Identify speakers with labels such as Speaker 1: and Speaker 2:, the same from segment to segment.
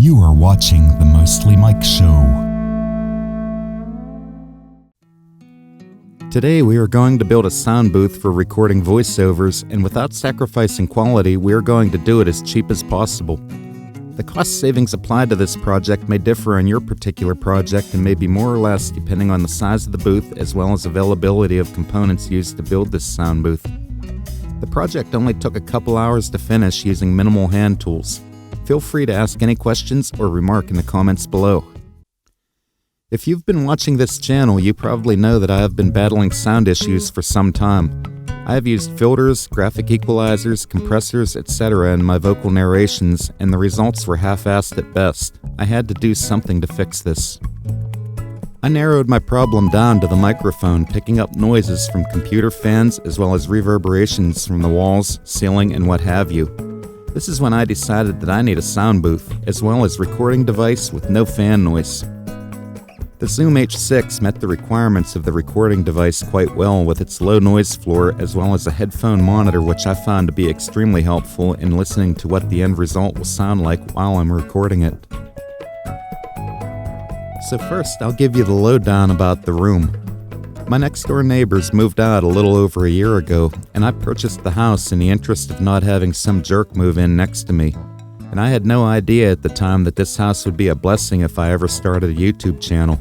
Speaker 1: You are watching The Mostly Mike Show.
Speaker 2: Today we are going to build a sound booth for recording voiceovers, and without sacrificing quality, we are going to do it as cheap as possible. The cost savings applied to this project may differ on your particular project and may be more or less depending on the size of the booth as well as availability of components used to build this sound booth. The project only took a couple hours to finish using minimal hand tools. Feel free to ask any questions or remark in the comments below. If you've been watching this channel, you probably know that I have been battling sound issues for some time. I have used filters, graphic equalizers, compressors, etc. in my vocal narrations, and the results were half-assed at best. I had to do something to fix this. I narrowed my problem down to the microphone, picking up noises from computer fans as well as reverberations from the walls, ceiling, and what have you. This is when I decided that I need a sound booth, as well as recording device with no fan noise. The Zoom H6 met the requirements of the recording device quite well with its low noise floor as well as a headphone monitor, which I found to be extremely helpful in listening to what the end result will sound like while I'm recording it. So first, I'll give you the lowdown about the room. My next door neighbors moved out a little over a year ago, and I purchased the house in the interest of not having some jerk move in next to me. And I had no idea at the time that this house would be a blessing if I ever started a YouTube channel.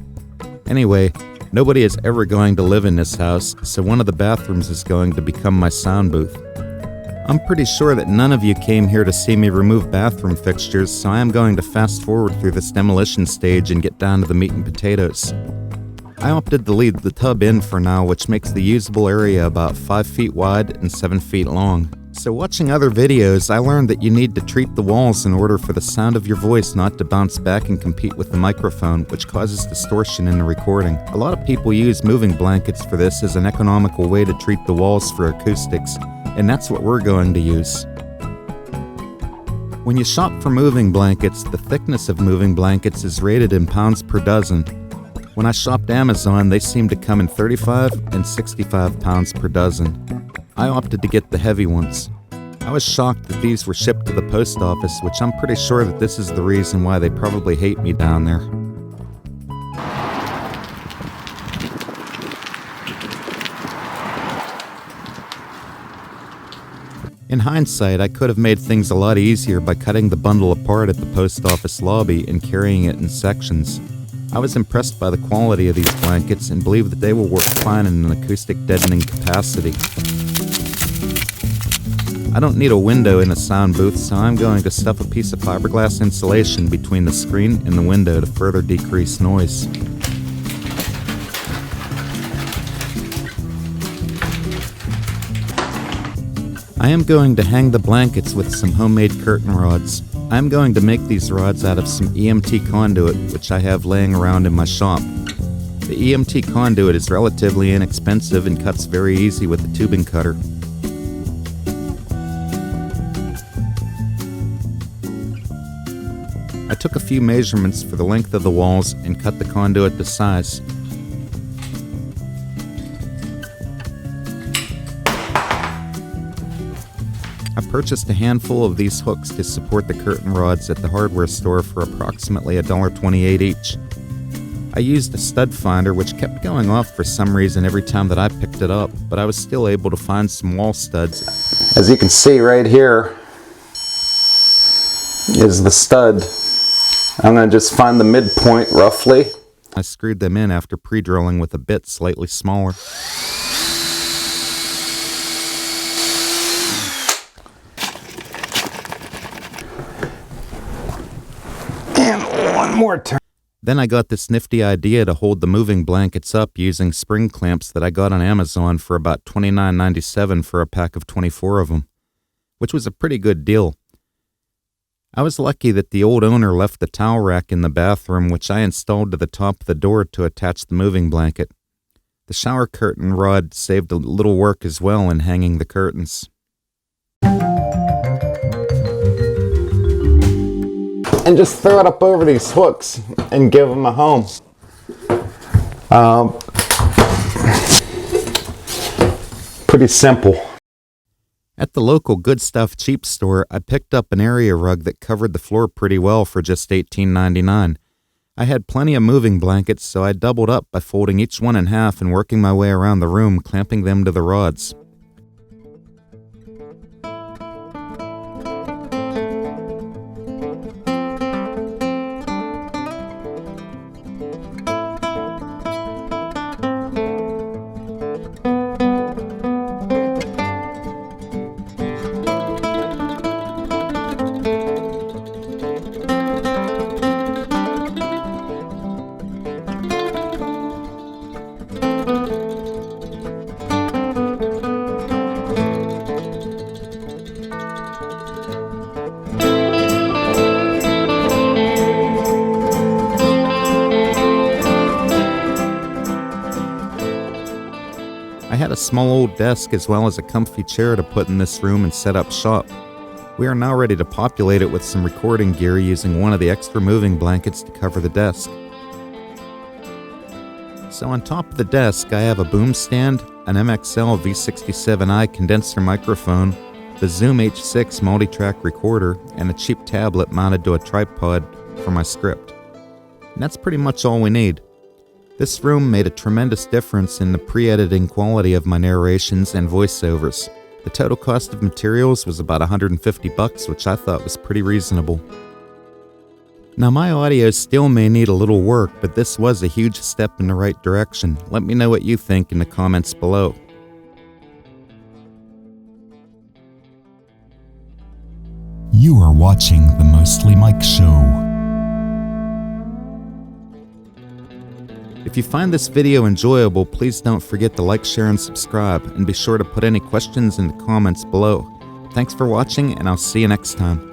Speaker 2: Anyway, nobody is ever going to live in this house, so one of the bathrooms is going to become my sound booth. I'm pretty sure that none of you came here to see me remove bathroom fixtures, so I am going to fast forward through this demolition stage and get down to the meat and potatoes. I opted to leave the tub in for now, which makes the usable area about 5 feet wide and 7 feet long. So watching other videos, I learned that you need to treat the walls in order for the sound of your voice not to bounce back and compete with the microphone, which causes distortion in the recording. A lot of people use moving blankets for this as an economical way to treat the walls for acoustics, and that's what we're going to use. When you shop for moving blankets, the thickness of moving blankets is rated in pounds per dozen. When I shopped Amazon, they seemed to come in 35 and 65 pounds per dozen. I opted to get the heavy ones. I was shocked that these were shipped to the post office, which I'm pretty sure that this is the reason why they probably hate me down there. In hindsight, I could have made things a lot easier by cutting the bundle apart at the post office lobby and carrying it in sections. I was impressed by the quality of these blankets and believe that they will work fine in an acoustic deadening capacity. I don't need a window in a sound booth, so I'm going to stuff a piece of fiberglass insulation between the screen and the window to further decrease noise. I am going to hang the blankets with some homemade curtain rods. I am going to make these rods out of some EMT conduit, which I have laying around in my shop. The EMT conduit is relatively inexpensive and cuts very easy with the tubing cutter. I took a few measurements for the length of the walls and cut the conduit to size. I purchased a handful of these hooks to support the curtain rods at the hardware store for approximately $1.28 each. I used a stud finder which kept going off for some reason every time that I picked it up, but I was still able to find some wall studs. As you can see right here is the stud. I'm going to just find the midpoint roughly. I screwed them in after pre-drilling with a bit slightly smaller. One more turn. Then I got this nifty idea to hold the moving blankets up using spring clamps that I got on Amazon for about $29.97 for a pack of 24 of them, which was a pretty good deal. I was lucky that the old owner left the towel rack in the bathroom, which I installed to the top of the door to attach the moving blanket. The shower curtain rod saved a little work as well in hanging the curtains. And just throw it up over these hooks and give them a home. Pretty simple. At the local Good Stuff cheap store, I picked up an area rug that covered the floor pretty well for just $18.99. I had plenty of moving blankets, so I doubled up by folding each one in half and working my way around the room, clamping them to the rods. I had a small old desk as well as a comfy chair to put in this room and set up shop. We are now ready to populate it with some recording gear using one of the extra moving blankets to cover the desk. So on top of the desk I have a boom stand, an MXL V67i condenser microphone, the Zoom H6 multi-track recorder, and a cheap tablet mounted to a tripod for my script. And that's pretty much all we need. This room made a tremendous difference in the pre-editing quality of my narrations and voiceovers. The total cost of materials was about $150, which I thought was pretty reasonable. Now my audio still may need a little work, but this was a huge step in the right direction. Let me know what you think in the comments below.
Speaker 1: You are watching the Mostly Mike Show.
Speaker 2: If you find this video enjoyable, please don't forget to like, share, and subscribe, and be sure to put any questions in the comments below. Thanks for watching, and I'll see you next time.